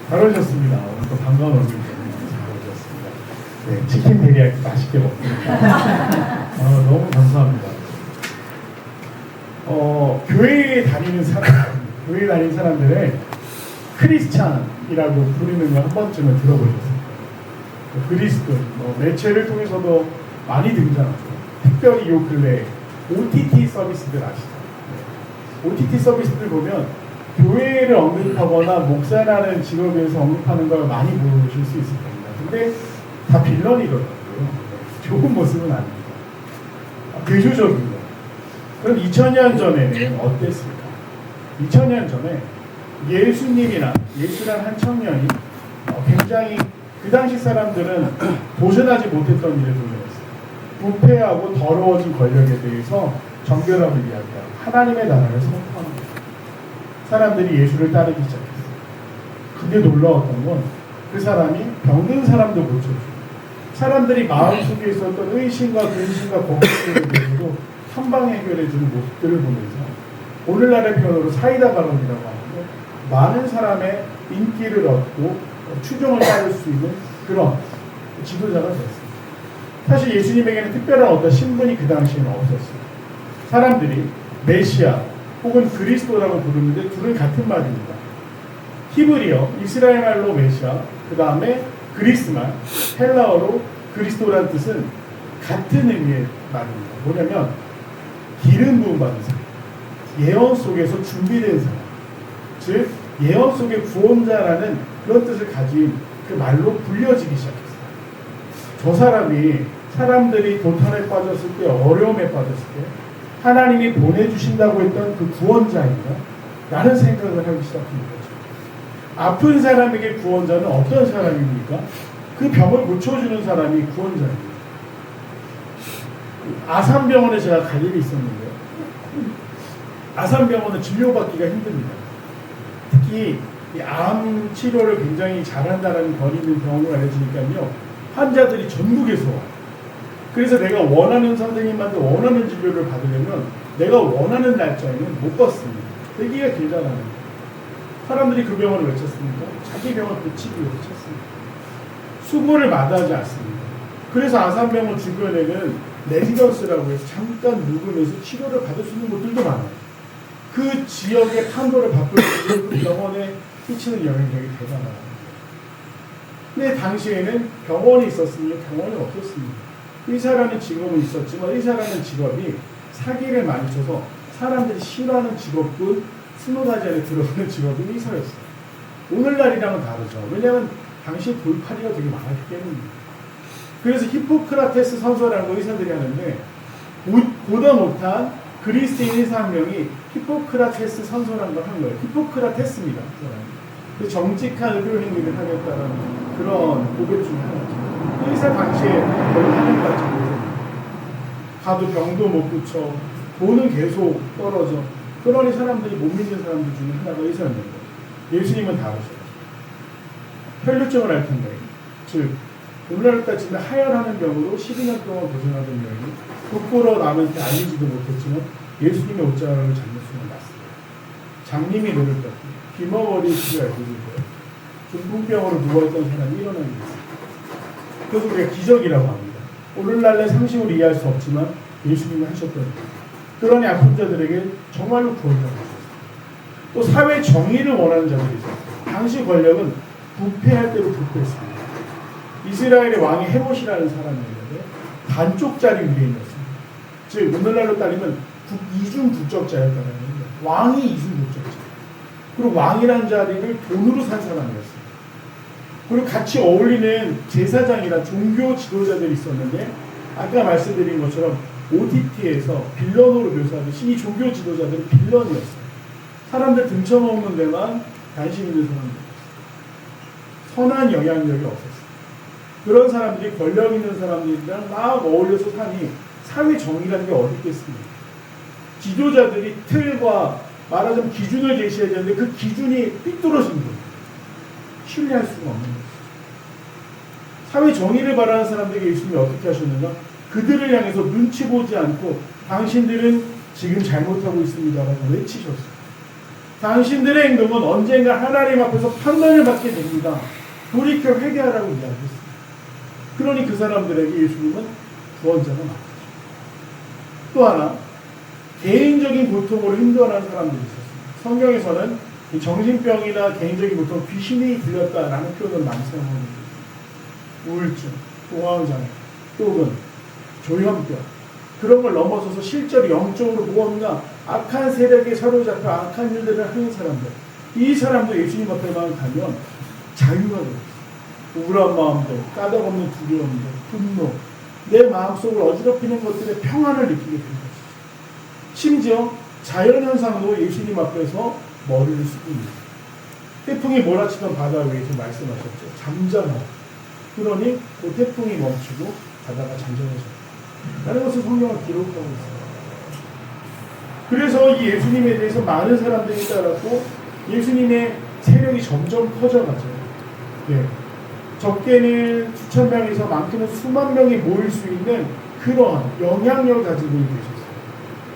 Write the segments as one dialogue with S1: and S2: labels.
S1: 잘 오셨습니다. 오늘 또 반가운 얼굴 때문에 잘 오셨습니다. 네, 치킨 데리야끼 맛있게 먹습니다. 너무 감사합니다. 교회에 다니는 사람들을 크리스찬이라고 부르는 거 한 번쯤은 들어보셨어요. 그리스도, 매체를 통해서도 많이 등장하죠. 특별히 요 근래 OTT 서비스들 아시죠? 네. OTT 서비스들 보면 교회를 언급하거나 목사라는 직업에서 언급하는 걸 많이 보실 수 있을 겁니다. 근데 다 빌런이더라고요. 좋은 모습은 아닙니다. 대조적입니다. 그럼 2000년 전에는 어땠을까? 2000년 전에 예수님이나 예수란 한 청년이 굉장히 그 당시 사람들은 도전하지 못했던 일을 도전했어요. 부패하고 더러워진 권력에 대해서 정결함을 이야기하고 하나님의 나라를 선포하는 거예요. 사람들이 예수를 따르기 시작했어요. 근데 놀라웠던 건 그 사람이 병든 사람도 고쳐주고 사람들이 마음속에 있었던 의심과 근심과 걱정에 대해서도 한방 해결해주는 모습들을 보면서 오늘날의 표현으로 사이다 발언이라고 하는데 많은 사람의 인기를 얻고 추종을 받을 수 있는 그런 지도자가 되었습니다. 사실 예수님에게는 특별한 어떤 신분이 그 당시에는 없었어요. 사람들이 메시아 혹은 그리스도라고 부르는데 둘은 같은 말입니다. 히브리어, 이스라엘 말로 메시아, 그 다음에 그리스말, 헬라어로 그리스도라는 뜻은 같은 의미의 말입니다. 뭐냐면 기름 부음 받은 사람, 예언 속에서 준비된 사람, 즉 예언 속의 구원자라는 그런 뜻을 가진 그 말로 불려지기 시작했어요. 저 사람이 사람들이 도탄에 빠졌을 때, 어려움에 빠졌을 때 하나님이 보내주신다고 했던 그 구원자인가? 라는 생각을 하기 시작한 거죠. 아픈 사람에게 구원자는 어떤 사람입니까? 그 병을 고쳐주는 사람이 구원자입니다. 아산병원에 제가 갈 일이 있었는데요. 아산병원은 진료받기가 힘듭니다. 특히 이 암 치료를 굉장히 잘한다는 권위 있는 병원으로 알려지니까요. 환자들이 전국에서 와요. 그래서 내가 원하는 선생님한테 원하는 진료를 받으려면 내가 원하는 날짜에는 못 받습니다. 대기가 길잖아요. 사람들이 그 병원을 왜 찾습니까? 자기 병을 고치기 위해서 찾습니다. 수고를 마다하지 않습니다. 그래서 아산병원 주변에는 레지던스라고 해서 잠깐 묵으면서 치료를 받을 수 있는 곳들도 많아요. 그 지역의 판도를 바꿀 수 있는 그 병원에 끼치는 영향력이 대단하다. 근데 당시에는 병원이 있었으니 병원이 없었습니다. 의사라는 직업은 있었지만 의사라는 직업이 사기를 많이 쳐서 사람들이 싫어하는 직업군 20가지 안에 들어가는 직업이 의사였어요. 오늘날이랑은 다르죠. 왜냐하면 당시 돌팔이가 되게 많았기 때문입니다. 그래서 히포크라테스 선서라는 거 의사들이 하는데 보다 못한 그리스인 의사 한 명이 히포크라테스 선서라는 걸 한 거예요. 히포크라테스입니다. 그 정직한 의료 행위를 하겠다는 그런 고백 중에 하나죠. 의사 당시에 거의 하늘까지 가도 병도 못 고쳐, 돈은 계속 떨어져. 그러니 사람들이 못 믿는 사람들 중에 하나가 의사였는데 예수님은 다르셔요. 혈류증을 앓던데, 즉 오늘날 따지면 하혈하는 병으로 12년 동안 고생하던 여인이 부끄러워 남한테 알리지도 못했지만 예수님의 옷자락을 잡는 순간 났어요. 장님이 눈을 떴고 귀머거리 귀가 열리는 거예요. 중풍병으로 누워있던 사람이 일어나게 됐어요. 그래서 우리가 기적이라고 합니다. 오늘날의 상식으로 이해할 수 없지만 예수님이 하셨던 거예요. 그러니 아픈 자들에게 정말로 구원자가 있었어요. 또 사회 정의를 원하는 자들이 있었어요. 당시 권력은 부패할 대로 부패했습니다. 이스라엘의 왕이 헤롯이라는 사람이었는데 반쪽짜리 유대인이었습니다. 즉 오늘날로 따지면 이중 국적자였다는 거예요. 왕이 이중 국적자. 그리고 왕이라는 자리를 돈으로 산 사람이었어요. 그리고 같이 어울리는 제사장이나 종교 지도자들이 있었는데 아까 말씀드린 것처럼 OTT에서 빌런으로 묘사하듯이 이 종교 지도자들은 빌런이었어요. 사람들 등쳐먹는 데만 관심 있는 사람들. 선한 영향력이 없었어요. 그런 사람들이 권력 있는 사람들이랑 막 어울려서 사니 사회 정의라는 게 어디 있겠습니까? 지도자들이 틀과 말하자면 기준을 제시해야 되는데 그 기준이 삐뚤어진 거예요. 신뢰할 수가 없는 거예요. 사회 정의를 바라는 사람들에게 예수님이 어떻게 하셨는가? 그들을 향해서 눈치 보지 않고 당신들은 지금 잘못하고 있습니다라고 외치셨어요. 당신들의 행동은 언젠가 하나님 앞에서 판단을 받게 됩니다. 돌이켜 회개하라고 이야기했습니다. 그러니 그 사람들에게 예수님은 구원자가 나왔죠. 또 하나, 개인적인 고통으로 힘들어하는 사람들이 있었습니다. 성경에서는 이 정신병이나 개인적인 고통, 귀신이 들렸다라는 표현을 많이 사용합니다. 우울증, 공황장애, 또는 조현병, 그런 걸 넘어서서 실제로 영적으로 무언가 악한 세력에 사로잡혀 악한 일들을 하는 사람들, 이 사람도 예수님 앞에만 가면 자유가 됩니다. 우울한 마음들, 까닭없는 두려움들, 분노, 내 마음속을 어지럽히는 것들의 평안을 느끼게 되는 것이죠. 심지어 자연현상도 예수님 앞에서 머리를 숙입니다. 태풍이 몰아치던 바다 위에서 말씀하셨죠. 잠잠하라. 그러니 그 태풍이 멈추고 바다가 잠잠해졌다. 라는 것을 성경은 기록하고 있습니다. 그래서 이 예수님에 대해서 많은 사람들이 따랐고 예수님의 세력이 점점 커져가죠. 예. 적게는 수천 명에서 많게는 수만 명이 모일 수 있는 그러한 영향력을 가진 분이 되셨어요.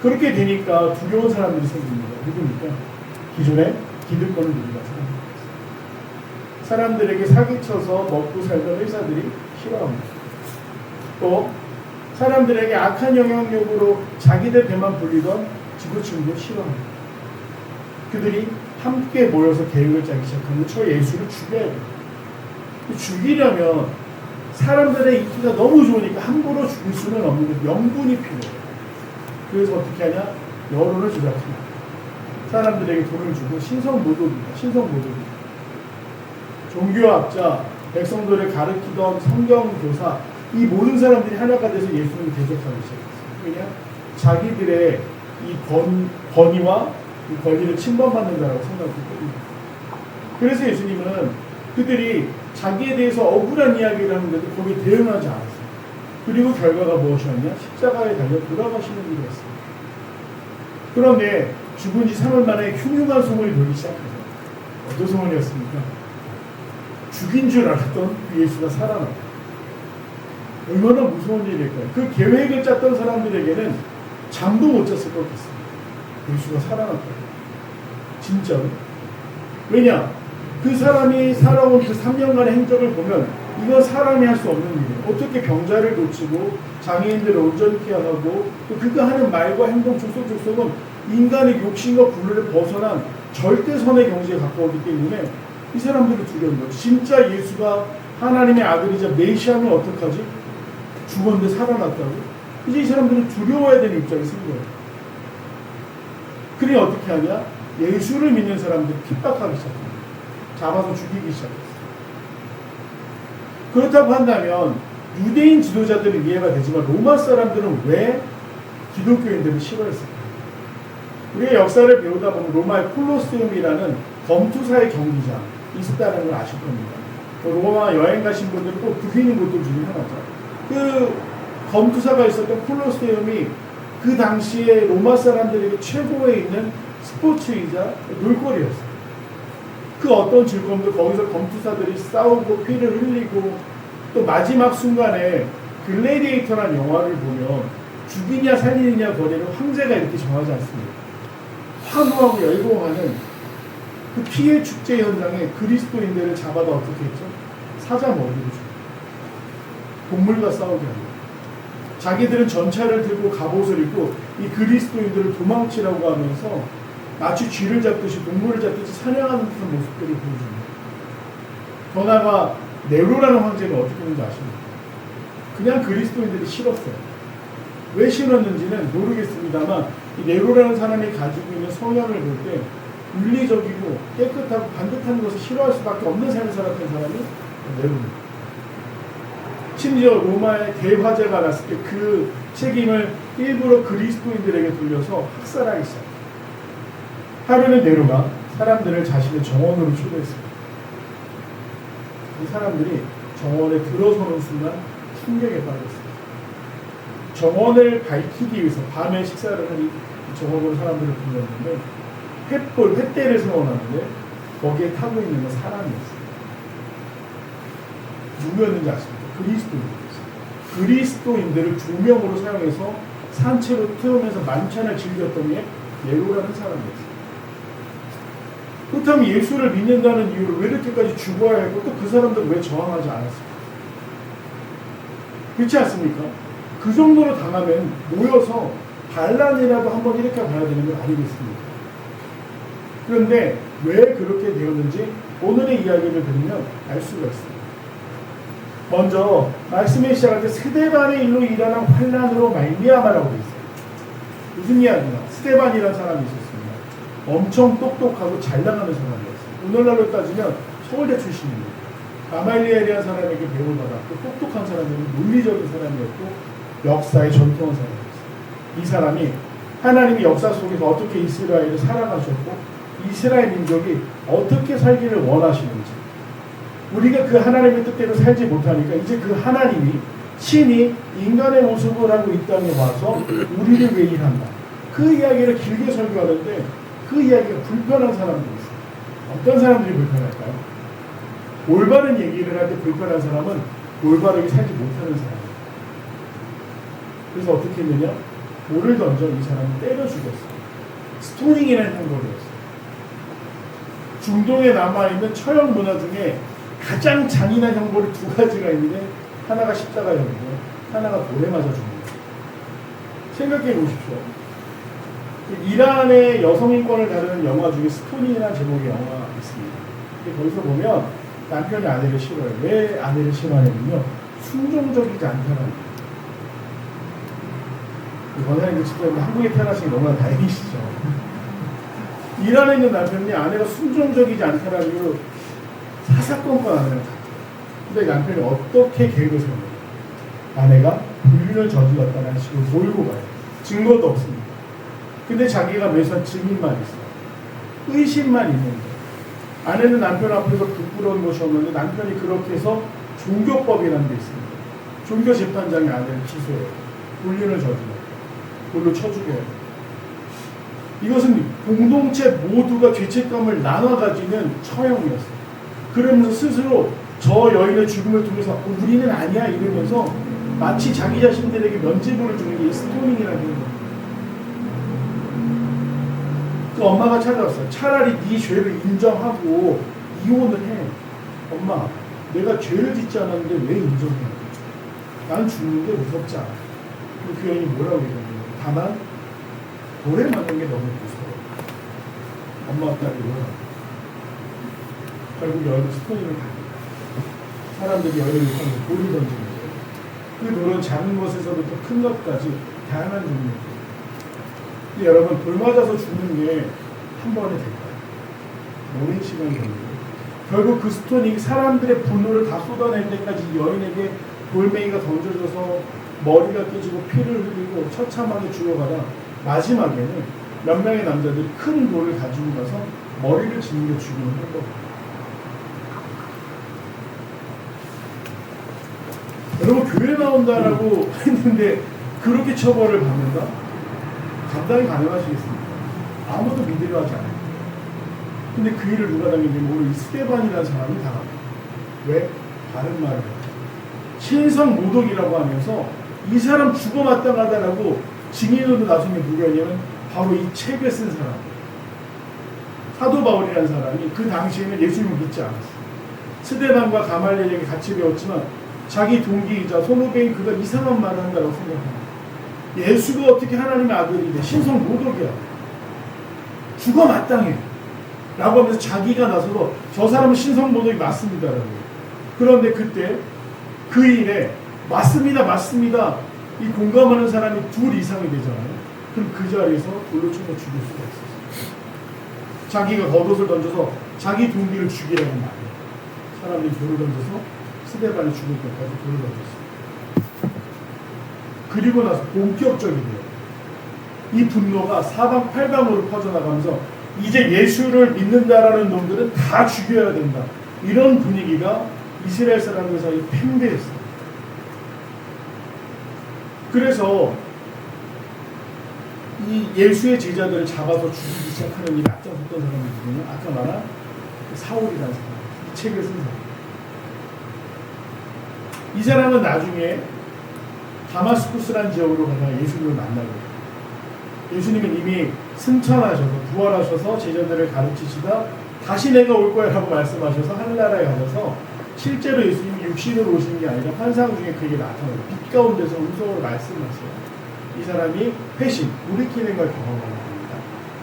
S1: 그렇게 되니까 두려운 사람들이 생깁니다. 누굽니까? 기존에 기득권을 누리던 사람들. 사람들에게 사기쳐서 먹고 살던 의사들이 싫어합니다. 또 사람들에게 악한 영향력으로 자기들 배만 불리던 지구층도 싫어합니다. 그들이 함께 모여서 계획을 짜기 시작하면 저 예수를 죽여야 돼요. 죽이려면 사람들의 인기가 너무 좋으니까 함부로 죽일 수는 없는데 명분이 필요해요. 그래서 어떻게 하냐? 여론을 조작합니다. 사람들에게 돈을 주고 신성모독입니다. 신성모독입니다. 종교학자, 백성들을 가르치던 성경교사, 이 모든 사람들이 하나가 돼서 예수님을 대적하기 시작했어요. 왜냐? 자기들의 이 권위와 이 권위를 침범받는다라고 생각했거든요. 그래서 예수님은 그들이 자기에 대해서 억울한 이야기를 하는데도 거기에 대응하지 않았어요. 그리고 결과가 무엇이었냐? 십자가에 달려 돌아가시는 일이 했습니다. 그런데 죽은 지 3일 만에 흉흉한 소문이 돌기 시작했어요. 어떤 소문이었습니까? 죽인 줄 알았던 그 예수가 살아났다. 얼마나 무서운 일일까요? 그 계획을 짰던 사람들에게는 잠도 못 잤을 것 같습니다. 예수가 살아났다. 진짜로. 왜냐? 그 사람이 살아온 그 3년간의 행적을 보면 이건 사람이 할 수 없는 일이에요. 어떻게 병자를 고치고 장애인들을 온전케 하고 또 그가 하는 말과 행동 족속은 인간의 욕심과 분류를 벗어난 절대선의 경지에 가까웠기 때문에 이 사람들이 두려운 거죠. 진짜 예수가 하나님의 아들이자 메시아면 어떡하지? 죽었는데 살아났다고? 이제 이 사람들은 두려워야 되는 입장이 생긴 거예요. 그러니 어떻게 하냐? 예수를 믿는 사람들이 핍박하기 시작합니다. 잡아서 죽이기 시작했어요. 그렇다고 한다면 유대인 지도자들은 이해가 되지만 로마 사람들은 왜 기독교인들을 싫어했을까요? 우리가 역사를 배우다 보면 로마의 콜로세움이라는 검투사의 경기장이 있었다는 걸 아실 겁니다. 로마 여행 가신 분들은 꼭 구기는 곳들 중에 하나죠. 그 검투사가 있었던 콜로세움이 그 당시에 로마 사람들에게 최고에 있는 스포츠이자 놀거리였어요. 그 어떤 즐거움도 거기서 검투사들이 싸우고 피를 흘리고 또 마지막 순간에 글래디에이터라는 영화를 보면 죽이냐 살리느냐 거리를 황제가 이렇게 정하지 않습니다. 환호하고 열공하는 그 피해 축제 현장에 그리스도인들을 잡아다 어떻게 했죠? 사자 머리로 죽여요. 동물과 싸우게 합니다. 자기들은 전차를 들고 갑옷을 입고 이 그리스도인들을 도망치라고 하면서 마치 쥐를 잡듯이 동물을 잡듯이 사냥하는 듯한 모습들을 보여줍니다. 더 나아가 네로라는 황제는 어떻게 했는지 아십니까? 그냥 그리스도인들이 싫었어요. 왜 싫었는지는 모르겠습니다만 이 네로라는 사람이 가지고 있는 성향을 볼 때 윤리적이고 깨끗하고 반듯한 것을 싫어할 수밖에 없는 삶을 살았던 사람이 네로입니다. 심지어 로마의 대화재가 났을 때 그 책임을 일부러 그리스도인들에게 돌려서 학살하기 시작합니다. 하루는 네로가 사람들을 자신의 정원으로 초대했습니다. 이 사람들이 정원에 들어서는 순간 충격에 빠졌습니다. 정원을 밝히기 위해서 밤에 식사를 하니 정원으로 사람들을 불렀는데 횃대를 세워놨는데 거기에 타고 있는 건 사람이었어요. 누구였는지 아십니까? 그리스도인들이었어요. 그리스도인들을 두 명으로 사용해서 산채로 태우면서 만찬을 즐겼던 게 네로라는 사람이었어요. 그렇다면 예수를 믿는다는 이유로 왜 이렇게까지 죽어야 하고 또 그 사람들은 왜 저항하지 않았을까? 그렇지 않습니까? 그 정도로 당하면 모여서 반란이라도 한번 일으켜 봐야 되는 건 아니겠습니까? 그런데 왜 그렇게 되었는지 오늘의 이야기를 들으면 알 수가 있습니다. 먼저 말씀의 시작할 때 스데반의 일로 일어난 환란으로 말미암아라고 되어 있어요. 무슨 이야기냐? 스데반이라는 사람이 있었습니다. 엄청 똑똑하고 잘 나가는 사람이었어요. 오늘날로 따지면 서울대 출신입니다. 가말리엘이라는 사람에게 배움을 받았고 똑똑한 사람이었고 논리적인 사람이었고 역사에 전통한 사람이었어요. 이 사람이 하나님의 역사 속에서 어떻게 이스라엘을 살아가셨고 이스라엘 민족이 어떻게 살기를 원하시는지 우리가 그 하나님의 뜻대로 살지 못하니까 이제 그 하나님이 친히 인간의 모습을 하고 이 땅에 와서 우리를 위해 일한다. 그 이야기를 길게 설교하는데 그 이야기가 불편한 사람들이 있어요. 어떤 사람들이 불편할까요? 올바른 얘기를 할 때 불편한 사람은 올바르게 살지 못하는 사람이에요. 그래서 어떻게 했느냐? 돌을 던져 이 사람을 때려 죽였어요. 스토닝이라는 행동이었어요. 중동에 남아있는 처형 문화 중에 가장 잔인한 형벌이 두 가지가 있는데 하나가 십자가형이고 하나가 돌에 맞아 죽는 거예요. 생각해 보십시오. 이란의 여성인권을 다루는 영화 중에 스토닝이라는 제목의 영화가 있습니다. 거기서 보면 남편이 아내를 싫어해요. 왜 아내를 싫어하냐면요. 순종적이지 않다는 거예요. 권사님들 집사님들 한국에 태어나신 게 너무나 다행이시죠. 이란에 있는 남편이 아내가 순종적이지 않다는 이유로 사사건건 아내를 갔다. 근데 남편이 어떻게 계획을 세우냐. 아내가 불륜을 저질렀다는 식으로 몰고 가요. 증거도 없습니다. 근데 자기가 매수한 증인만 있어요. 의심만 있는데 아내는 남편 앞에서 부끄러운 것이 없는데 남편이 그렇게 해서 종교법이라는 게 있습니다. 종교재판장이 아내를 기소해요. 불륜을 저질렀다. 돌로 쳐 죽여요. 이것은 공동체 모두가 죄책감을 나눠 가지는 처형이었어요. 그러면서 스스로 저 여인의 죽음을 통해서 우리는 아니야 이러면서 마치 자기 자신들에게 면죄부를 주는 게 스토닝이라는 겁니다. 그 엄마가 찾아왔어요. 차라리 네 죄를 인정하고 이혼을 해. 엄마, 내가 죄를 짓지 않았는데 왜 인정해? 난 죽는 게 무섭지 않아. 그 여인이 뭐라고 얘기했냐면 다만 돌에 맞는 게 너무 무서워. 엄마가 딱 이러고 결국 여인은 스토닝을 합니다. 사람들이 여인을 하면 돌을 던지는 거예요. 그 돌은 작은 것에서도 더 큰 것까지 다양한 종류입니다. 여러분 돌 맞아서 죽는 게 한 번에 될까요? 오랜 시간이 걸리고 결국 그 스토닝이 사람들의 분노를 다 쏟아낼 때까지 여인에게 돌멩이가 던져져서 머리가 깨지고 피를 흘리고 처참하게 죽어가다 마지막에는 몇 명의 남자들이 큰 돌을 가지고 가서 머리를 짓는 게 죽이는 행동입니다. 여러분 교회 나온다라고 했는데 그렇게 처벌을 받는다? 감당이 가능하시겠습니까? 아무도 믿으려 하지 않아요. 근데 그 일을 누가 당했냐면 오늘 이 스데반이라는 사람이 당합니다. 왜? 다른 말을 해요. 신성모독이라고 하면서 이 사람 죽어마땅하다라고 증인으로 나중에 누구였냐면 바로 이 책을 쓴 사람 사도 바울이라는 사람이 그 당시에는 예수님을 믿지 않았어요. 스데반과 가말리엘에게 같이 배웠지만 자기 동기이자 선후배인 그가 이상한 말을 한다고 생각합니다. 예수가 어떻게 하나님의 아들인데 신성모독이야. 죽어 마땅해 라고 하면서 자기가 나서서 저 사람은 신성모독이 맞습니다 라고. 그런데 그때 그 일에 맞습니다 이 공감하는 사람이 둘 이상이 되잖아요. 그럼 그 자리에서 돌로 쳐서 죽일 수가 있었어요. 자기가 겉옷을 던져서 자기 동기를 죽이라는 말이에요. 사람들이 돌을 던져서 스데반이 죽을 때까지 돌을 던졌어요. 그리고 나서 본격적이 돼요. 이 분노가 사방팔방으로 퍼져나가면서 이제 예수를 믿는다라는 놈들은 다 죽여야 된다. 이런 분위기가 이스라엘 사람들 사이에 팽배했어요. 그래서 이 예수의 제자들을 잡아서 죽이기 시작하는 일에 앞장섰던 사람이 누구냐? 아까 말한 사울이라는 사람. 이 책을 쓴 사람. 이 사람은 나중에 다마스쿠스라는 지역으로 가다가 예수님을 만나고 예수님은 이미 승천하셔서 부활하셔서 제자들을 가르치시다 다시 내가 올 거야 라고 말씀하셔서 하늘나라에 가셔서 실제로 예수님이 육신으로 오신 게 아니라 환상 중에 그게 나타나요. 빛 가운데서 음성으로 말씀하세요. 이 사람이 회심, 돌이키는 걸 경험하는 겁니다.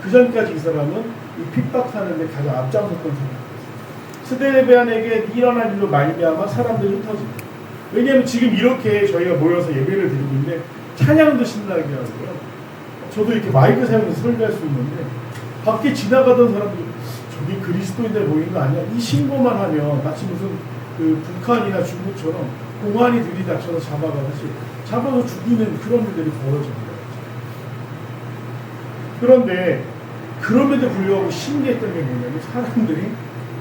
S1: 그 전까지 이 사람은 이 핍박하는데 가장 앞장섰던 사람이었어요. 스데베안에게 일어난 일로 말미암아 사람들이 흩어집니다. 왜냐하면 지금 이렇게 저희가 모여서 예배를 드리고 있는데 찬양도 신나게 하고요. 저도 이렇게 마이크 사용해서 설교할 수 있는데 밖에 지나가던 사람들이 저기 그리스도인들 모이는 거 아니야? 이 신고만 하면 마치 무슨 그 북한이나 중국처럼 공안이 들이닥쳐서 잡아서 죽이는 그런 일들이 벌어집니다. 그런데 그럼에도 불구하고 신기했던 게 뭐냐면 사람들이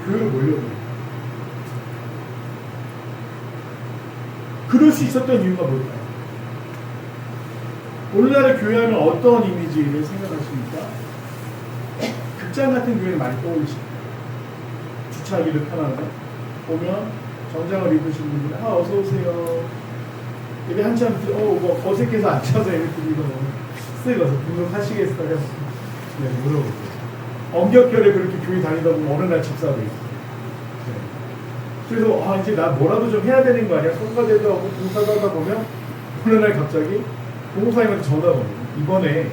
S1: 교회를 몰려들어요. 그럴 수 있었던 이유가 뭘까요? 오늘날의 교회하면 어떤 이미지를 생각하십니까? 극장 같은 교회를 많이 떠올리십니다. 주차하기를 편하다. 보면 정장을 입으신 분들이 어서 오세요. 이게 한참 어색해서 앉아서 이렇게 쓰여서 등록하시겠어요? 네, 물어보세요. 엄격결에 그렇게 교회 다니다 보면 어느 날 집사도 있어요. 네. 그래서 이제 나 뭐라도 좀 해야 되는 거 아니야? 성가대도 하고 봉사도 하다 보면 어느 날 갑자기 공사님한테 전화가 오고 이번에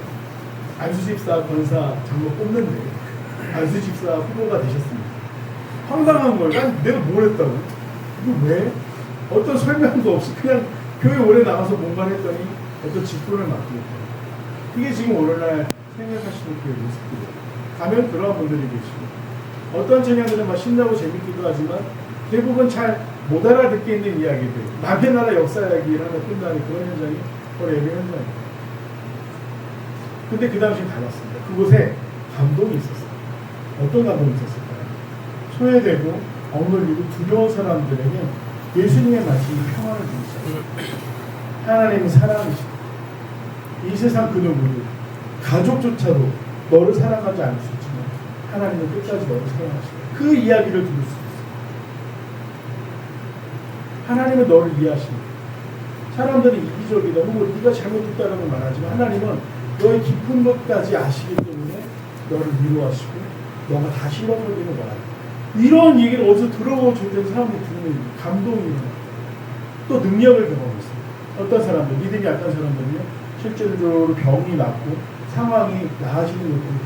S1: 안수집사 권사 장로 뽑는데 안수집사 후보가 되셨습니다. 황당한 거예요. 난 내가 뭘 했다고? 이거 왜? 어떤 설명도 없이 그냥 교회 오래 나가서 뭔가를 했더니 어떤 직분을 맡고 있다. 이게 지금 오늘날 생각하시는 교회 모습이에요. 가면 그런 분들이 계시고 어떤 찬양들은 막 신나고 재밌기도 하지만 대부분 잘 못 알아듣게 있는 이야기들, 남의 나라 역사 이야기를 하며 끝나는 그런 현장이 바로 예배 현장이에요. 근데 그 당시엔 달랐습니다. 그곳에 감동이 있었어요. 어떤 감동이 있었을까요? 소외되고 억눌리고 두려운 사람들에게 예수님의 말씀이 평안을 주시죠. 하나님은 사랑이시고 이 세상 그 누구도 가족조차도 너를 사랑하지 않을 수 있지만 하나님은 끝까지 너를 사랑하시고 그 이야기를 들을 수 있어요. 하나님은 너를 이해하십니다. 사람들은 이기적이 너무 네가 잘못했다라고 말하지만 하나님은 너의 깊은 것까지 아시기 때문에 너를 위로하시고 너가 다시 일어서기를 원합니다. 이런 얘기를 어디서 들어보셨던 사람들이 듣는 감동이에요. 또 능력을 경험했어요. 어떤 사람들, 믿음이 약한 사람들은요 실제로 병이 낫고 상황이 나아지는 것들을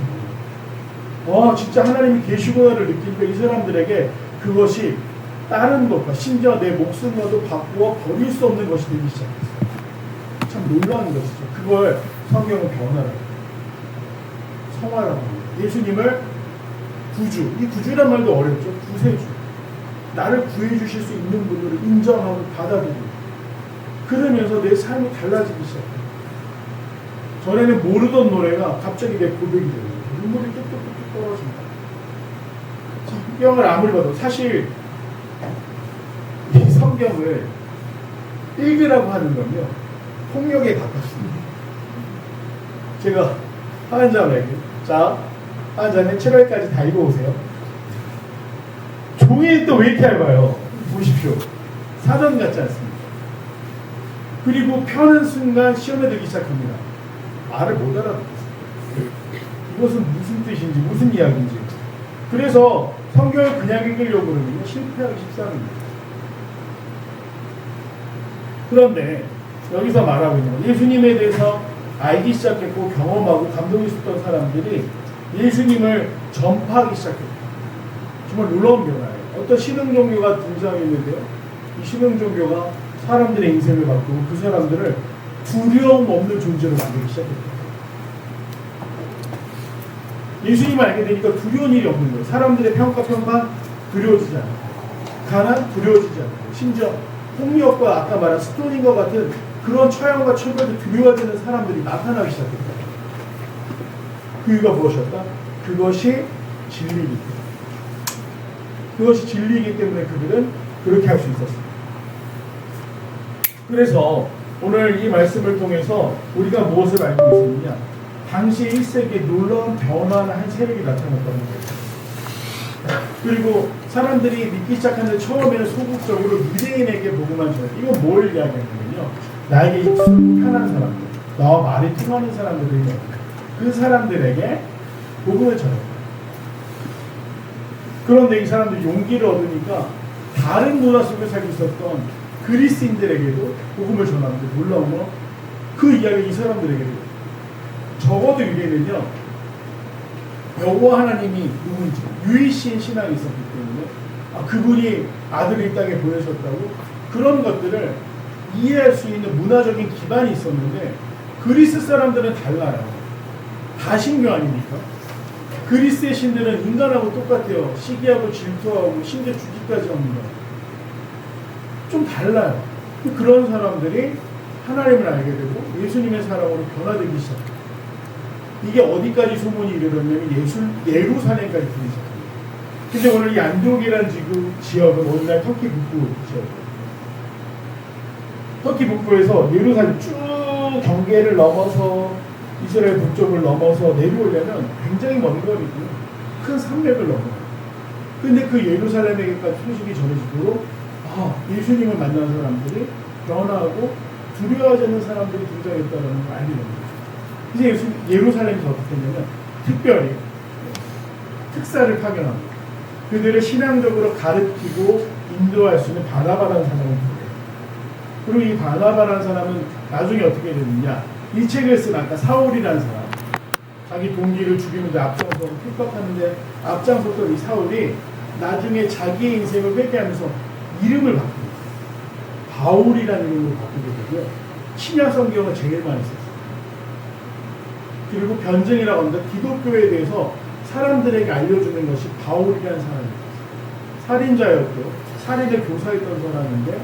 S1: 경험해요. 진짜 하나님이 계시구나를 느끼니까 이 사람들에게 그것이 다른 것과 심지어 내 목숨과도 바꾸어 버릴 수 없는 것이 되기 시작했어요. 참 놀라운 것이죠. 그걸 성경은 변화라고 성화라고 합니다. 예수님을 구주, 이 구주란 말도 어렵죠. 구세주. 나를 구해주실 수 있는 분들을 인정하고 받아들이고 그러면서 내 삶이 달라지기 시작해요. 전에는 모르던 노래가 갑자기 내 고백이 되는 거예요. 눈물이 뚝뚝뚝뚝 떨어진다. 성경을 아무리 봐도 사실 이 성경을 읽으라고 하는 건요 폭력에 가깝습니다. 제가 하은자매에게 하은자매 7월까지 다 읽어오세요. 종이 또 왜 이렇게 얇아요? 보십시오. 사전 같지 않습니까? 그리고 펴는 순간 시험에 들기 시작합니다. 말을 못 알아듣겠어요. 이것은 무슨 뜻인지 무슨 이야기인지. 그래서 성경을 그냥 읽으려고 그러면 실패하기 십상입니다. 그런데 여기서 말하고 있는 건 예수님에 대해서 알기 시작했고 경험하고 감동이 있었던 사람들이 예수님을 전파하기 시작했다. 정말 놀라운 변화예요. 어떤 신흥 종교가 등장했는데요. 이 신흥 종교가 사람들의 인생을 바꾸고 그 사람들을 두려움 없는 존재로 만들기 시작했다. 예수님을 알게 되니까 두려운 일이 없는 거예요. 사람들의 평가 두려워지지 않고 가난 두려워지지 않고 심지어 폭력과 아까 말한 스토닝과 같은 그런 처형과 처벌도 두려워지는 사람들이 나타나기 시작했다. 그 이유가 무엇이었다? 그것이 진리이기 때문에. 그것이 진리이기 때문에 그들은 그렇게 할 수 있었습니다. 그래서 오늘 이 말씀을 통해서 우리가 무엇을 알고 있느냐? 당시 1세기에 놀라운 변화나 한 세력이 나타났다는 거예요. 그리고 사람들이 믿기 시작하는데 처음에는 소극적으로 유대인에게 복음만 전해. 이건 뭘 이야기하냐면요. 나에게 익숙 편한 사람들, 나와 말이 통하는 사람들에게 그 사람들에게 복음을 전했다. 그런데 이 사람들이 용기를 얻으니까 다른 문화 속에 살고 있었던 그리스인들에게도 복음을 전하는데 놀라운 건 그 이야기 이 사람들에게도 적어도 유대는요 여호와 하나님이 누군지 유일신 신앙이 있었기 때문에 그분이 아들을 이 땅에 보내셨다고 그런 것들을 이해할 수 있는 문화적인 기반이 있었는데 그리스 사람들은 달라요. 다 신교 아닙니까? 그리스의 신들은 인간하고 똑같아요. 시기하고 질투하고 심지어 죽기까지 합니다. 좀 달라요. 그런 사람들이 하나님을 알게 되고 예수님의 사랑으로 변화되기 시작해요. 이게 어디까지 소문이 이르렀냐면 예루살렘까지 들리기 시작합니다. 근데 오늘 이 안디옥이라는 지역은 오늘날 터키 북부 지역이에요. 터키 북부에서 예루살렘 쭉 경계를 넘어서 이스라엘 북쪽을 넘어서 내려오려면 굉장히 먼 거리고요. 큰 산맥을 넘어요. 근데 그 예루살렘에게까지 소식이 전해지도록 예수님을 만난 사람들이 변화하고 두려워하지 않는 사람들이 등장했다는 걸 알게 됩니다. 이제 예루살렘에서 어떻게 했냐면 특별히 특사를 파견합니다. 그들을 신앙적으로 가르치고 인도할 수 있는 바나바라는 사람을 부르요. 그리고 이 바나바라는 사람은 나중에 어떻게 되느냐, 이 책을 쓴 아까 사울이라는 사람, 자기 동기를 죽이는데 앞장서서 핍박하는데 앞장섰던 이 사울이 나중에 자기의 인생을 회개하면서 이름을 바꿉니다. 바울이라는 이름으로 바꾸게 되고요. 신약 성경을 제일 많이 썼어요. 그리고 변증이라고 합니다. 기독교에 대해서 사람들에게 알려주는 것이 바울이라는 사람입니다. 살인자였고 살인을 교사했던 사람인데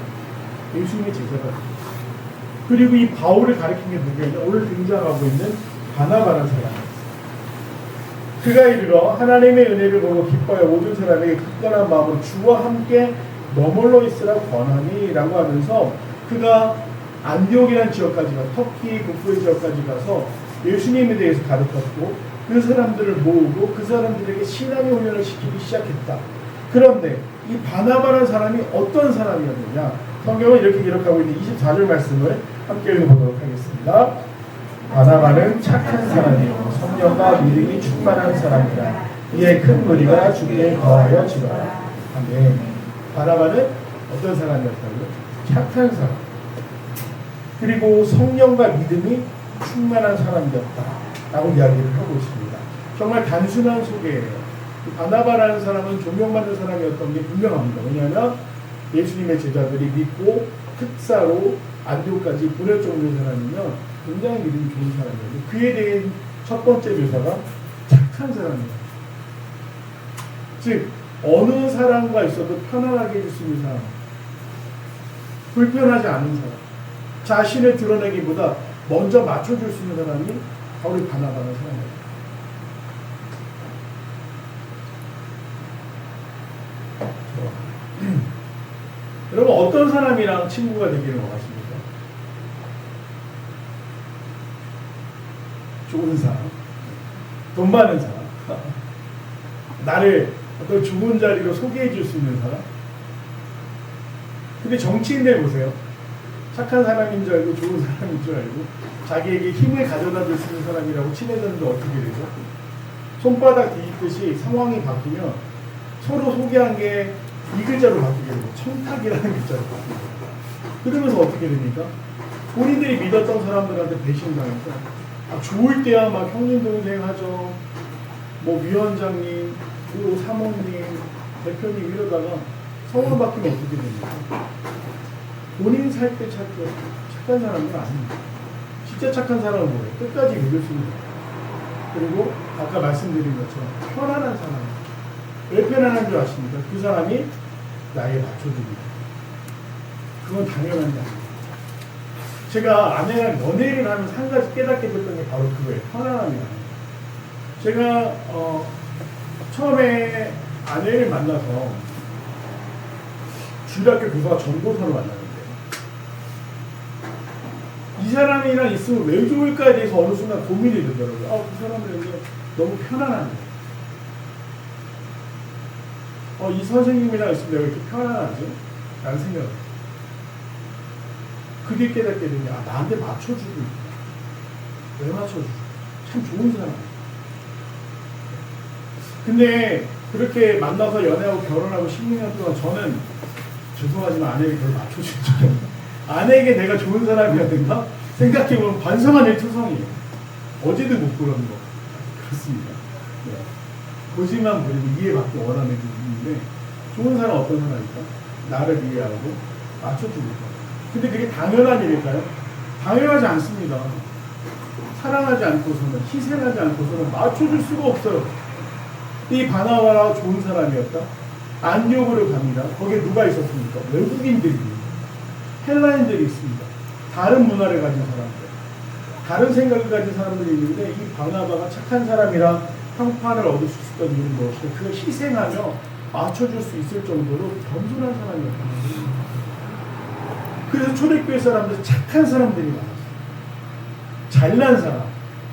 S1: 예수님의 제자가 됐어요. 그리고 이 바울을 가리킨 게 누구냐면 오늘 등장하고 있는 바나바라는 사람입니다. 그가 이르러 하나님의 은혜를 보고 기뻐하여 모든 사람에게 굳건한 마음으로 주와 함께 머물러 있으라 권하니 라고 하면서 그가 안디옥이라는 지역까지 가서 터키 북부의 지역까지 가서 예수님에 대해서 가르쳤고 그 사람들을 모으고 그 사람들에게 신앙의 훈련을 시키기 시작했다. 그런데 이 바나바라는 사람이 어떤 사람이었느냐, 성경은 이렇게 기록하고 있는 24절 말씀을 함께 읽어보도록 하겠습니다. 바나바는 착한 사람이요 성령과 믿음이 충만한 사람이라. 이에 큰 무리가 주께 거하여 지더라. 아멘. 바나바는 어떤 사람이었다고요? 착한 사람. 그리고 성령과 믿음이 충만한 사람이었다 라고 이야기를 하고 있습니다. 정말 단순한 소개예요. 바나바라는 사람은 존경받는 사람이었던 게 분명합니다. 왜냐하면 예수님의 제자들이 믿고 특사로 안디옥까지 보낼 정도의 사람이면 굉장히 믿음이 좋은 사람이었고 그에 대한 첫 번째 묘사가 착한 사람이에요. 즉 어느 사람과 있어도 편안하게 해줄 수 있는 사람, 불편하지 않은 사람, 자신을 드러내기보다 먼저 맞춰줄 수 있는 사람이 바로 바나바라는 사람이에요. 여러분 어떤 사람이랑 친구가 되기를 원하십니까? 좋은 사람, 돈 많은 사람, 나를 어떤 좋은 자리로 소개해 줄 수 있는 사람. 근데 정치인들 보세요. 착한 사람인 줄 알고 좋은 사람인 줄 알고 자기에게 힘을 가져다 줄 수 있는 사람이라고 친해졌는데 어떻게 되죠? 손바닥 뒤집듯이 상황이 바뀌면 서로 소개한 게 이 글자로 바뀌게 되고 청탁이라는 글자로 바뀌게 되고 그러면서 어떻게 됩니까? 본인들이 믿었던 사람들한테 배신당해서 좋을 때야 막 형님 동생 하죠, 뭐 위원장님, 뭐 사모님, 대표님 이러다가 성을 바뀌면 어떻게 됩니까? 본인 살 때 착한 사람은 아닙니다. 진짜 착한 사람은 뭐예요? 끝까지 믿을 수 있는 거예요. 그리고 아까 말씀드린 것처럼 편안한 사람. 왜 편안한 줄 아십니까? 그 사람이 나에게 맞춰줍니다. 그건 당연한 게 아닙니다. 제가 아내랑 연애를 하면서 한 가지 깨닫게 됐던 게 바로 그거예요. 편안함이라는 거예요. 제가 처음에 아내를 만나서 주일학교 교사가 전도사로 만났는데 이 사람이랑 있으면 왜 좋을까에 대해서 어느 순간 고민이 되더라고요. 그 사람은 너무 편안한데 이 선생님이랑 있으면 내가 이렇게 편안하지? 라는 생각을 했어요. 그게 깨닫게 되니 나한테 맞춰주고 있다. 왜 맞춰주고? 참 좋은 사람. 근데 그렇게 만나서 연애하고 결혼하고 16년 동안 저는 죄송하지만 아내에게 그걸 맞춰준 적이 없어요. 아내에게 내가 좋은 사람이어야 된다? 생각해보면 반성한 일투성이에요. 어제도 못 그러는 거. 그렇습니다. 네. 보지만 보이고 이해받기 원하는 게 있는데 좋은 사람 어떤 사람일까? 나를 이해하고 맞춰주니까. 근데 그게 당연한 일일까요? 당연하지 않습니다. 사랑하지 않고서는, 희생하지 않고서는 맞춰줄 수가 없어요. 이 바나바가 좋은 사람이었다? 안디옥으로 갑니다. 거기에 누가 있었습니까? 외국인들이, 헬라인들이 있습니다. 다른 문화를 가진 사람들, 다른 생각을 가진 사람들이 있는데 이 바나바가 착한 사람이라 평판을 얻을 수 있었던 이유는 무엇이냐? 그걸 희생하며 맞춰줄 수 있을 정도로 겸손한 사람이었다. 그래서 초대교회 사람들 착한 사람들이 많았어요. 잘난 사람,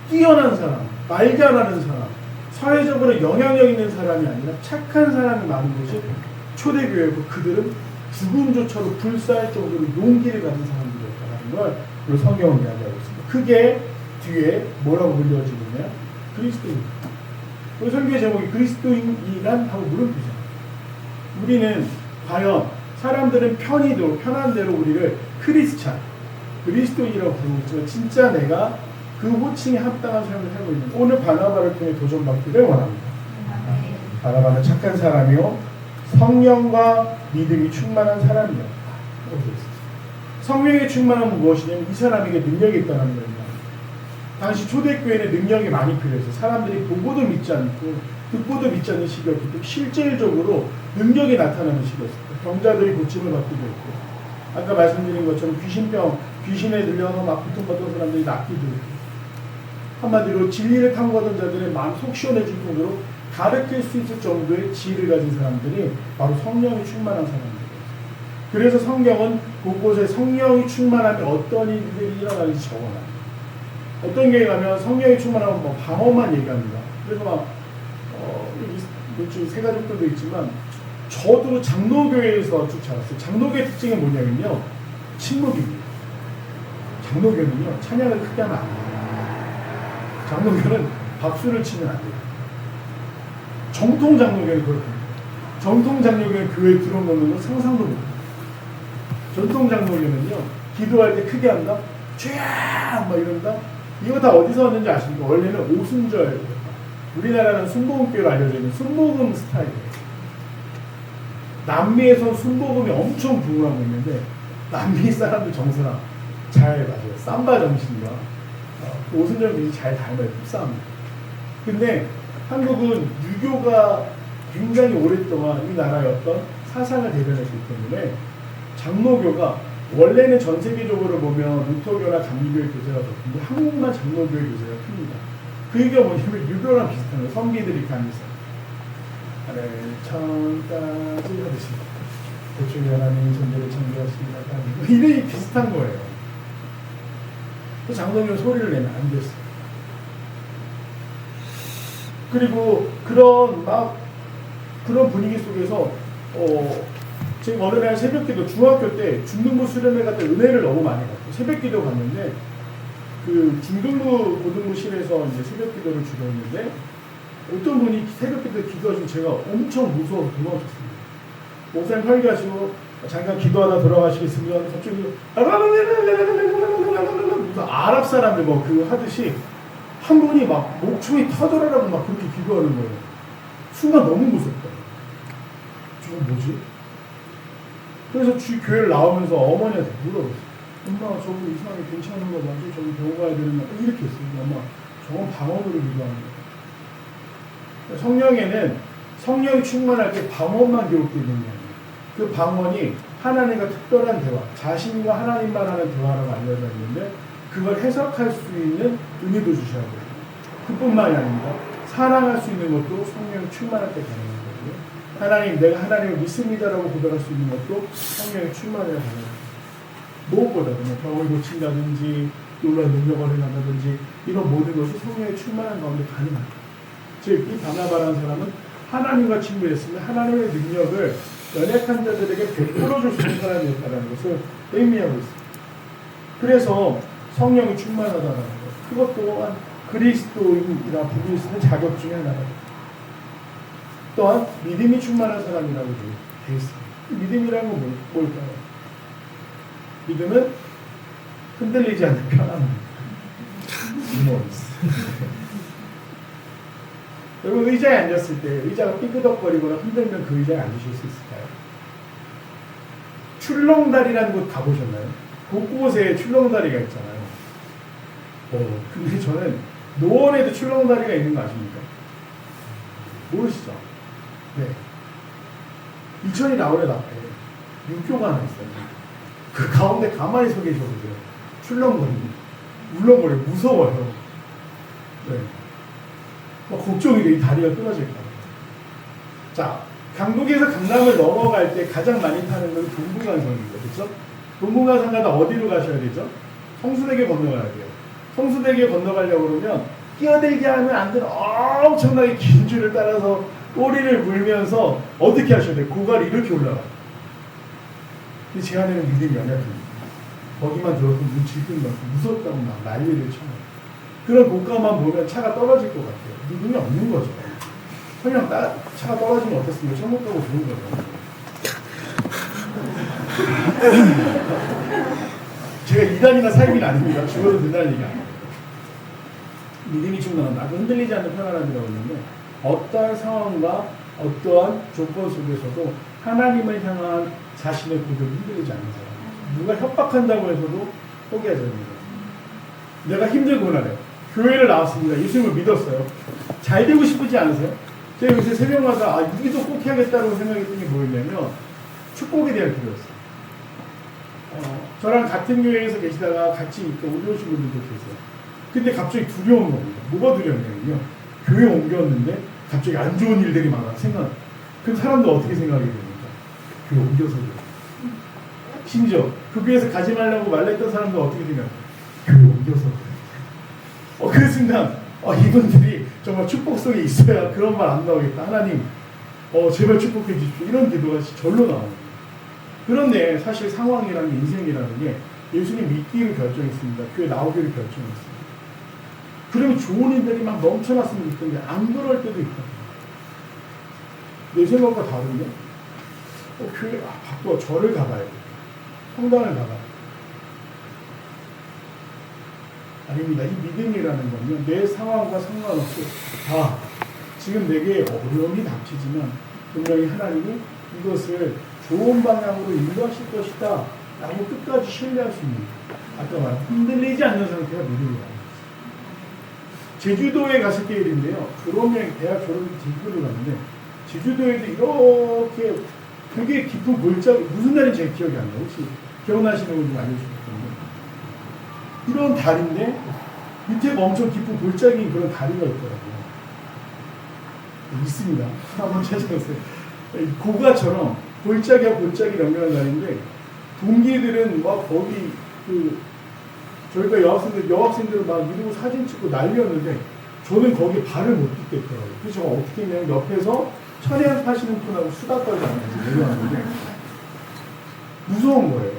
S1: 뛰어난 사람, 말 잘하는 사람, 사회적으로 영향력 있는 사람이 아니라 착한 사람이 많은 것이 초대교회고 그들은 죽음조차도 불사할 정도로 용기를 가진 사람들이었다는 걸 우리 성경은 이야기하고 있습니다. 그게 뒤에 뭐라고 불려지느냐? 그리스도인. 우리 설교의 제목이 그리스도인이란 하고 물음표잖아요. 우리는 과연 사람들은 편한 대로 우리를 크리스찬, 그리스도인이라고 부르고 있지만 진짜 내가 그 호칭에 합당한 삶을 살고 있는 오늘 바나바를 통해 도전받기를 원합니다. 바나바는 착한 사람이요 성령과 믿음이 충만한 사람이요. 성령의 충만함은 무엇이냐면 이 사람에게 능력이 있다는 겁니다. 당시 초대교회는 능력이 많이 필요했어요. 사람들이 보고도 믿지 않고 듣고도 믿지 않는 시기였기 때문에 실질적으로 능력이 나타나는 시기였어요. 병자들이 고침을 받기도 했고 아까 말씀드린 것처럼 귀신에 들려서 막 고통받던 사람들이 낫기도 했고 한마디로 진리를 탐구하던 자들의 마음 속 시원해질 정도로 가르칠 수 있을 정도의 지혜를 가진 사람들이 바로 성령이 충만한 사람들이에요. 그래서 성경은 곳곳에 성령이 충만하면 어떤 일들이 일어나는지 적어놔요. 어떤 교회 가면 성령이 충만하면 뭐 방언만 얘기합니다. 그래서 막 세 가지 것도 있지만 저도 장로교회에서 쭉 자랐어요. 장로교회 특징이 뭐냐면요. 침묵입니다. 장로교회는요. 찬양을 크게 하면 안 돼요. 장로교회는 박수를 치면 안 돼요. 정통 장로교회는 그렇습니다. 정통 장로교회 교회에 들어오는 건 상상도 못해요. 전통 장로교회는요. 기도할 때 크게 한다? 쫙! 막 이런다? 이거 다 어디서 왔는지 아십니까? 원래는 오순절. 우리나라는 순복음교회로 알려져 있는 순복음 스타일이에요. 남미에서 순복음이 엄청 부흥하고 있는데 남미 사람들 정서랑 잘 맞아요. 삼바 정신과 오순절 분이 잘 닮아요. 흡사합니다. 근데 한국은 유교가 굉장히 오랫동안 이 나라의 어떤 사상을 대변했기 때문에 장로교가 원래는 전 세계적으로 보면 루터교나 감리교의 교세가 적은데 한국만 장로교의 교세가 큽니다. 그 얘기가 뭐냐면 유교랑 비슷한 거예요. 성기들이 이렇게 앉아서 하늘 천까지 하듯이 대충 하나님 존재를 창조하십니다. 이름이 비슷한 거예요. 그 장로교 소리를 내면 안 됐어요. 그리고 그런 분위기 속에서 제가 어느 날 새벽기도 중학교 때 중등부 수련회 갔다 은혜를 너무 많이 받고 새벽기도 갔는데 그 중등부 고등부실에서 이제 새벽기도를 주고 있는데 어떤 분이 새벽기도 기도하시고 제가 엄청 무서워서 도망쳤습니다. 목사님 설교하시고 잠깐 기도하다 돌아가시겠습니다. 갑자기 무슨 아랍 사람들 뭐 그거 하듯이 한 분이 막 목초이 터져라라고 막 그렇게 기도하는 거예요. 순간 너무 무섭다. 저거 뭐지? 그래서 교회를 나오면서 어머니한테 물어봤어요. 엄마 저거 이상하게 괜찮은 거 맞지? 저기 병원 가야 되는 거 이렇게 했어요. 엄마 저건 방언으로 기도하는 거예요. 성령에는 성령이 충만할 때 방언만 기록되어 있는 게 아니에요. 그 방언이 하나님과 특별한 대화, 자신과 하나님만 하는 대화라고 알려져 있는데 그걸 해석할 수 있는 은혜도 주셔야 돼요. 그뿐만이 아닙니다. 사랑할 수 있는 것도 성령이 충만할 때 가능한 거고요. 하나님, 내가 하나님을 믿습니다라고 고백할 수 있는 것도 성령이 충만해야 가능합니다. 무엇보다도 병을 고친다든지 놀라운 능력을 행한다든지 이런 모든 것이 성령의 충만한 가운데 가능합니다. 즉, 이 바나바라는 사람은 하나님과 친구였으면 하나님의 능력을 연약한 자들에게 베풀어 줄 수 있는 사람이었다는 것을 의미하고 있습니다. 그래서 성령이 충만하다는 것, 그것 또한 그리스도인이라 부를 수 있는 자격 중에 하나입니다. 또한 믿음이 충만한 사람이라고 되어 있습니다. 믿음이라는 건 뭘까요? 믿음은 흔들리지 않는 편안함. 여러분 의자에 앉았을 때 의자가 삐그덕거리거나 흔들면 그 의자에 앉으실 수 있을까요? 출렁다리라는 곳 가보셨나요? 곳곳에 출렁다리가 있잖아요. 근데 저는 노원에도 출렁다리가 있는 거 아십니까? 모르시죠? 네. 이천이 나오는 앞에 육교가 하나 있어요. 그 가운데 가만히 서 계셔보세요. 출렁거립니다. 울렁거려요. 무서워요. 네. 걱정이 돼. 이 다리가 끊어질까. 자, 강북에서 강남을 넘어갈 때 가장 많이 타는 건 동부간선입니다. 그렇죠? 동부간선 가다 어디로 가셔야 되죠? 성수대교 건너가야 돼요. 성수대교 건너가려고 그러면 끼어들게 하면 안 되는 엄청나게 긴 줄을 따라서 꼬리를 물면서 어떻게 하셔야 돼요? 고갈이 이렇게 올라가요. 근데 제 안에는 믿음이 연약합니다. 거기만 들어서 눈 질끈 넣고 무섭다고 막 난리를 쳐요. 그런 고가만 보면 차가 떨어질 것 같아요. 믿음이 없는 거죠. 그냥 차가 떨어지면 어떻습니까? 천국 가고 좋은 거죠. 제가 이단이나 사입이 아닙니다. 죽어도 된다는 얘기 아닙니다. 믿음이 충만한 나도 흔들리지 않는 편안함이라고 했는데 어떠한 상황과 어떠한 조건 속에서도 하나님을 향한 자신의 고백이 흔들리지 않는 사람. 누가 협박한다고 해서도 포기하지 않는 거예요. 내가 힘들구나. 교회를 나왔습니다. 예수님을 믿었어요. 잘 되고 싶지 않으세요? 제가 요새 새벽마다 이기도 꼭 해야겠다고 생각했던 게 뭐였냐면 축복에 대한 기도였어요. 저랑 같은 교회에서 계시다가 같이 이렇게 옮겨오신 분들도 계세요. 근데 갑자기 두려운 겁니다. 뭐가 두려웠냐면요. 교회 옮겼는데 갑자기 안 좋은 일들이 많아. 그럼 사람들 어떻게 생각하게 됩니까? 교회 옮겨서요. 심지어 그 교회에서 가지 말라고 말했던 사람들 어떻게 생각해요? 교회 옮겨서. 그 순간 이분들이 정말 축복 속에 있어야 그런 말 안 나오겠다. 하나님 제발 축복해 주십시오. 이런 기도가 절로 나옵니다. 그런데 사실 상황이라는 게 인생이라는 게 예수님 믿기를 결정했습니다. 교회 나오기를 결정했습니다. 그러면 좋은 일들이 막 넘쳐났으면 좋겠는데 안 그럴 때도 있거든요. 내 생각과 다른데 교회 바빠 절을 가봐야 돼. 성당을 가봐야 돼. 아닙니다. 이 믿음이라는 건요. 내 상황과 상관없이 지금 내게 어려움이 닥치지만 분명히 하나님이 이것을 좋은 방향으로 인도하실 것이다 라고 끝까지 신뢰할 수 있는 아까 말한 흔들리지 않는 상태가 믿음이다. 제주도에 갔을 때 일인데요. 졸업여행 대학 졸업여행 제주도를 갔는데 제주도에도 이렇게 되게 깊은 골짜기 무슨 날인지 제 기억이 안 나요. 혹시 기억나시는 분 좀 알려주시겠어요? 이런 다리인데 밑에 엄청 깊은 골짜기 그런 다리가 있더라고요. 있습니다. 한번 찾아보세요. 고가처럼 골짜기와 골짜기 연결한 다리인데 동기들은 막 거기 저희가 여학생들은 막 이러고 사진 찍고 난리였는데 저는 거기에 발을 못 딛겠더라고요. 그래서 제가 어떻게 했냐면 옆에서 천연 파시는 분하고 수다까지 하면서 내려왔는데 무서운 거예요.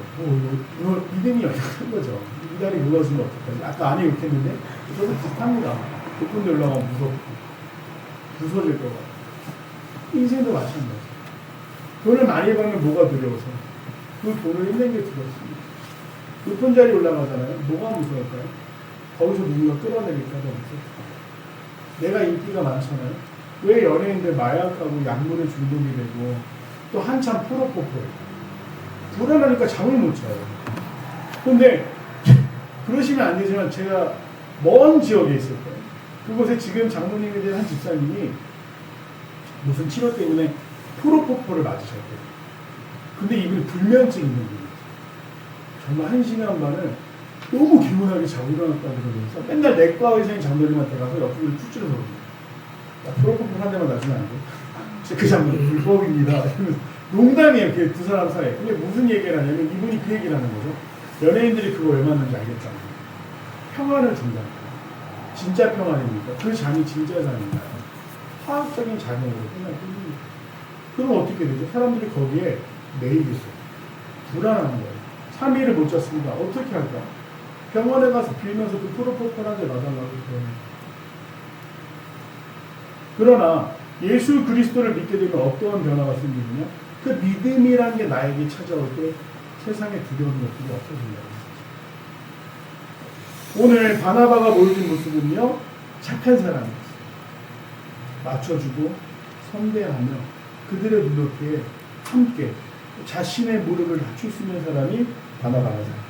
S1: 이거 믿음이 약한 거죠. 이 다리 무너지면 어떡하지? 아까 안에 욕했는데 저도 비슷합니다. 높은 데 올라가면 무섭고 부서질 것 같아요. 인생도 마찬가지. 돈을 많이 벌면 뭐가 두려워서 그 돈을 잃는 게 두렵습니다. 높은 자리 올라가잖아요. 뭐가 무서울까요? 거기서 누군가 끌어내릴까 봐 무섭다. 내가 인기가 많잖아요. 왜 연예인들 마약하고 약물에 중독이 되고 또 한참 프로포폴 불안하니까 잠을 못 자요. 근데 그러시면 안 되지만 제가 먼 지역에 있을 거예요. 그곳에 지금 장모님에 대한 한 집사님이 무슨 치료 때문에 프로포폴을 맞으셨대요. 근데 이분이 불면증 있는 분이죠. 정말 1시간 반을 너무 개운하게 자고 일어났다고 그러면서 맨날 내과 의사인 장모님한테 가서 옆구리를 툭 찔러서 프로포폴 한 대만 놔주면 안 돼? 그 장모님 불법입니다. 농담이에요. 그 두 사람 사이에. 근데 무슨 얘기를 하냐면 이분이 그 얘기를 하는 거죠. 연예인들이 그거 왜 맞는지 알겠다는 거예요. 평안을 준다. 진짜 평안입니까? 그 잠이 진짜 잠인가요? 화학적인 작용으로 끝날 뿐입니다. 그럼 어떻게 되죠? 사람들이 거기에 매일 있어요. 불안한 거예요. 3일을 못 잤습니다. 어떻게 할까? 병원에 가서 빌면서 그 프로포폴 한 대 놔달라고 그러는. 그러나 예수 그리스도를 믿게 되면 어떠한 변화가 생기느냐? 그 믿음이란 게 나에게 찾아올 때 세상에 두려운 것들이 없어진다. 오늘 바나바가 보여준 모습은요, 착한 사람이었어요. 맞춰주고 선대하며 그들의 눈높이에 함께 자신의 무릎을 낮출 수 있는 사람이 바나바가 사람.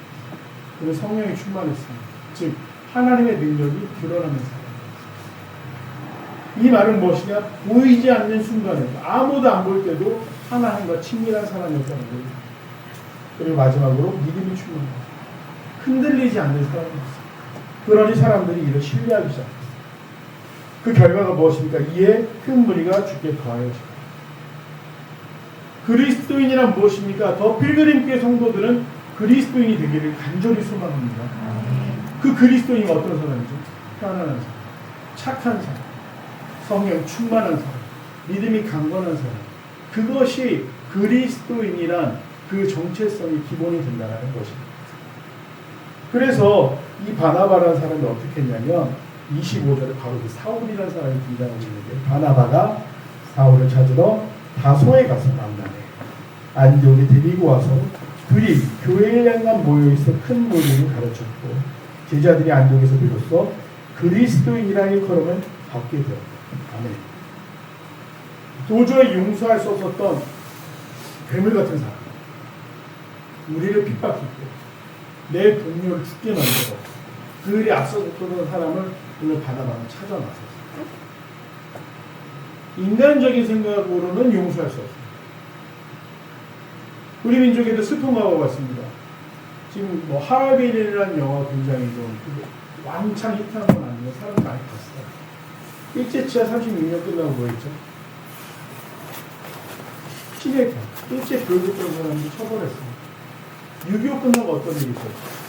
S1: 그리고 성령이 충만했습니다. 즉 하나님의 능력이 드러나는 사람. 이 말은 무엇이냐? 보이지 않는 순간에 아무도 안 볼 때도 하나님과 친밀한 사람이었다는 거예요. 그리고 마지막으로 믿음이 충만해요. 흔들리지 않는 사람이었어요. 그러니 사람들이 이를 신뢰하기 시작했어요. 그 결과가 무엇입니까? 이에 큰 무리가 주께 더하여지고. 그리스도인이란 무엇입니까? 더 필그림교회 성도들은 그리스도인이 되기를 간절히 소망합니다. 그 그리스도인이 어떤 사람이죠? 편안한 사람, 착한 사람, 성령 충만한 사람, 믿음이 강건한 사람. 그것이 그리스도인이란 그 정체성의 기본이 된다는 것입니다. 그래서 이 바나바라는 사람이 어떻게 했냐면 25절에 바로 그 사울이라는 사람이 등장하고 있는데, 바나바가 사울을 찾으러 다소에 가서 만나네. 안디옥에 데리고 와서 둘이 교회에 향한 모여있어 큰 무리를 가르쳤고, 제자들이 안디옥에서 비로소 그리스도인이라는 걸음을 받게 되었다. 아멘. 도저히 용서할 수 없었던 괴물 같은 사람, 우리를 핍박했고 내 동료를 죽게 만들어 그들이 앞서서 쏘는 사람을 오늘 바나바는 찾아 나섰어요. 인간적인 생각으로는 용서할 수 없어요. 우리 민족에도 슬픈 과거가 있습니다. 지금 뭐 하얼빈이라는 영화 굉장히 좀 왕창 히트한 건 아니고 사람 많이 봤어요. 일제치하 36년 끝나고 뭐였죠? 시내편 일제 교육했던 사람들 처벌했어요. 6.25 끝나고 어떤 일이 있었어요?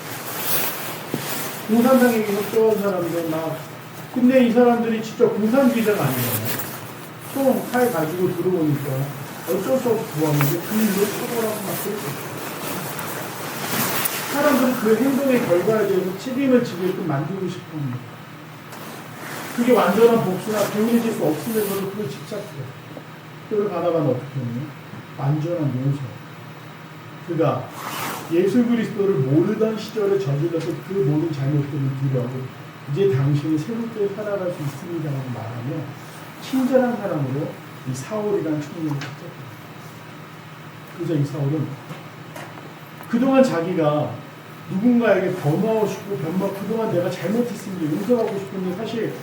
S1: 공산당에게 협조한 사람들 막, 근데 이 사람들이 직접 공산주의자가 아니잖아요. 총 칼 가지고 들어오니까 어쩔 수 없이 구하는데 그 일로 처벌하고 막 그랬어요. 사람들은 그 행동의 결과에 대해서 책임을 지게끔 만들고 싶어 합니다. 그게 완전한 복수나 교훈해질 수 없으면서도 그걸 집착해요. 그걸 바나바는 어떻게 했냐? 완전한 용서. 그가 예수 그리스도를 모르던 시절에 저질렀던 그 모든 잘못들을 뒤로하고 이제 당신이 새롭게 살아갈 수 있습니다라고 말하며 친절한 사람으로 이 사울이라는 청년을 찾았다. 그저 이 사울은 그동안 자기가 누군가에게 변호하고 싶고 그동안 내가 잘못했으니 용서하고 싶은데 사실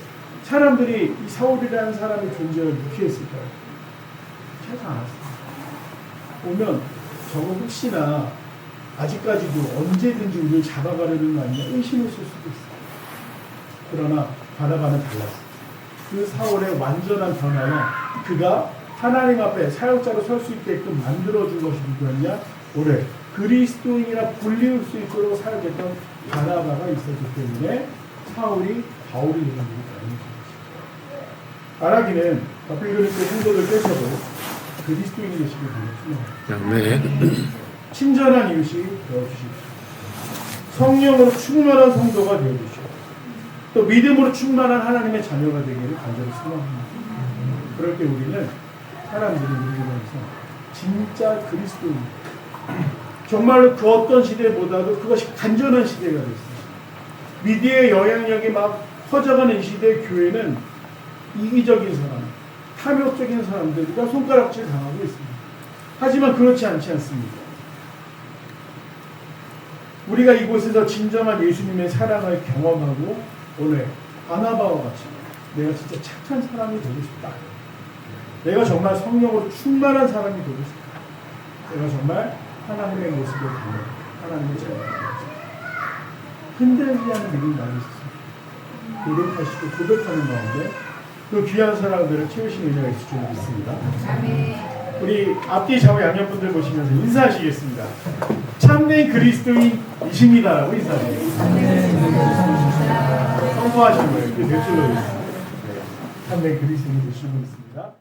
S1: 사람들이 이 사울이라는 사람의 존재를 무시했을까요? 찾아 않았어요. 오면 저거 혹시나 아직까지도 언제든지 우리를 잡아가려는 거 아니냐 의심했을 수도 있어요. 그러나 바나바는 달랐어요. 그 사울의 완전한 변화는 그가 하나님 앞에 사역자로 설 수 있게끔 만들어준 것이 누구였냐? 올해 그리스도인이라 불리울 수 있도록 사역했던 바나바가 있었기 때문에 사울이 바울이 되는 것이 아닙니다. 말하기는 필그림교회 성도들 떼서도 그리스도인이 되시길 바랍니다. 친절한 이웃이 되어주십시오. 성령으로 충만한 성도가 되어주십시오. 또 믿음으로 충만한 하나님의 자녀가 되기를 간절히 소망합니다. 그럴 때 우리는 사람들이 우리에서 진짜 그리스도인, 정말로 그 어떤 시대보다도 그것이 간절한 시대가 됐어요. 미디어의 영향력이 막 퍼져가는 이 시대의 교회는 이기적인 사람, 탐욕적인 사람들과 손가락질 당하고 있습니다. 하지만 그렇지 않지 않습니다. 우리가 이곳에서 진정한 예수님의 사랑을 경험하고 오늘 바나바와 같이 내가 진짜 착한 사람이 되고 싶다. 내가 정말 성령으로 충만한 사람이 되고 싶다. 내가 정말 하나님의 모습을 보며 하나님의 자녀가 되고 싶다. 흔들리지 않는 믿음이 많이 있습니다. 노력하시고 고백하는 가운데 그 귀한 사랑들을 채우신 은혜가 있을 줄 믿습니다. 우리 앞뒤 좌우 양옆분들 보시면서 인사하시겠습니다. 참된 그리스도인이십니다라고 인사하세요. 성공하신 거예요. 그게 몇 줄로 있습니다. 참된 그리스도인이 되시고 있습니다.